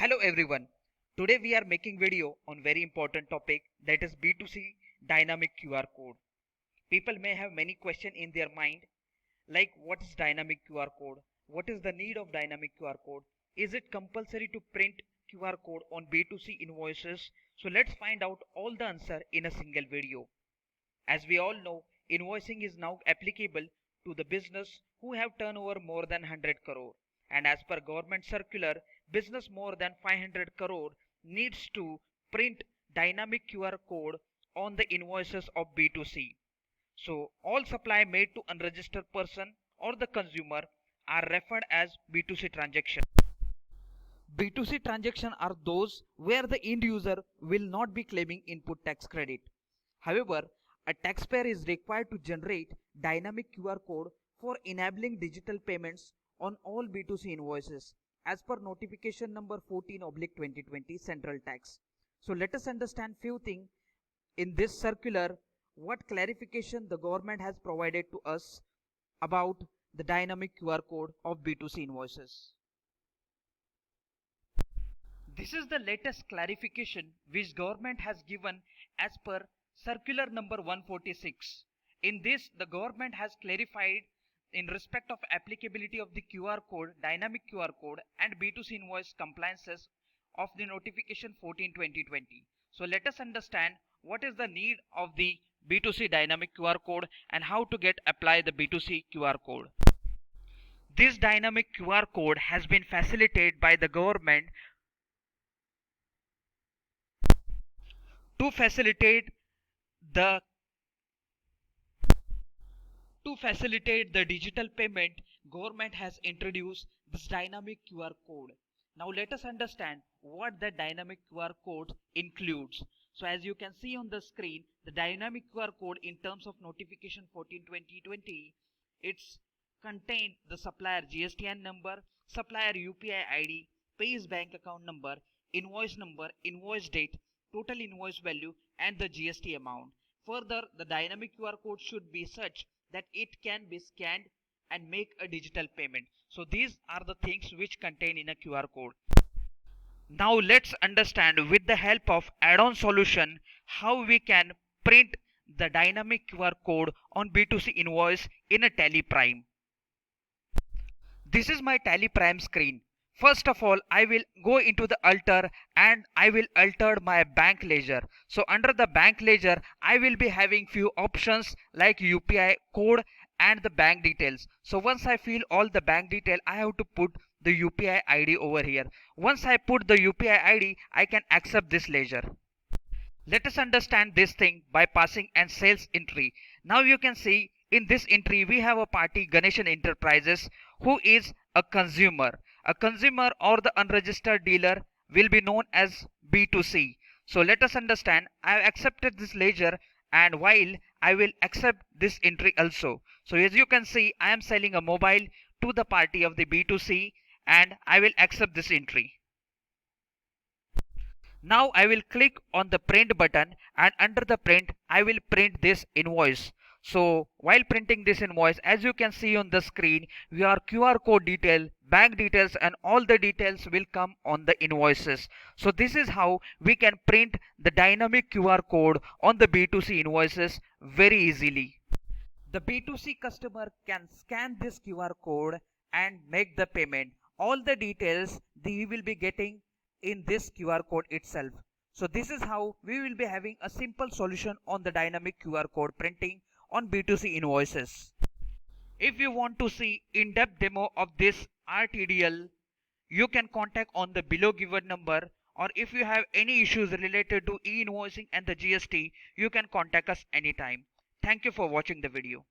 Hello everyone. Today we are making video on very important topic, that is B2C dynamic QR code. People may have many questions in their mind, like what is dynamic QR code? What is the need of dynamic QR code? Is it compulsory to print QR code on B2C invoices? So let's find out all the answer in a single video. As we all know, invoicing is now applicable to the business who have turnover more than 100 crore, and as per government circular, business more than 500 crore needs to print dynamic QR code on the invoices of B2C. So all supply made to unregistered person or the consumer are referred as B2C transaction. B2C transactions are those where the end user will not be claiming input tax credit. However, a taxpayer is required to generate dynamic QR code for enabling digital payments on all B2C invoices as per notification number 14/2020 Central Tax. So let us understand few things in this circular, what clarification the government has provided to us about the dynamic QR code of B2C invoices. This is the latest clarification which government has given as per circular number 146. In this, the government has clarified in respect of applicability of the QR code, dynamic QR code and B2C invoice compliances of the notification 14/2020. So let us understand what is the need of the B2C dynamic QR code and how to get apply the B2C QR code. This dynamic QR code has been facilitated by the government to facilitate the digital payment. Government has introduced this dynamic QR code. Now let us understand what the dynamic QR code includes. So as you can see on the screen, the dynamic QR code in terms of notification 14/2020, it's contain the supplier GSTN number, supplier UPI ID, pays bank account number, invoice date, total invoice value and the GST amount. Further, the dynamic QR code should be such that it can be scanned and make a digital payment. So these are the things which contain in a QR code. Now let's understand with the help of add-on solution how we can print the dynamic QR code on B2C invoice in a Tally Prime. This is my Tally Prime screen. First of all, I will go into the alter and I will alter my bank ledger. So under the bank ledger, I will be having few options like UPI code and the bank details. So once I fill all the bank detail, I have to put the UPI ID over here. Once I put the UPI ID, I can accept this ledger. Let us understand this thing by passing and sales entry. Now you can see in this entry we have a party Ganeshan Enterprises who is a consumer. A consumer or the unregistered dealer will be known as B2C. So let us understand, I have accepted this ledger and while I will accept this entry also. So as you can see, I am selling a mobile to the party of the B2C and I will accept this entry. Now I will click on the print button and under the print I will print this invoice. So while printing this invoice, as you can see on the screen, your QR code detail, bank details and all the details will come on the invoices. So this is how we can print the dynamic QR code on the B2C invoices very easily. The B2C customer can scan this QR code and make the payment. All the details we will be getting in this QR code itself. So this is how we will be having a simple solution on the dynamic QR code printing on B2C invoices. If you want to see in-depth demo of this RTDL, you can contact on the below given number, or if you have any issues related to e-invoicing and the GST, you can contact us anytime. Thank you for watching the video.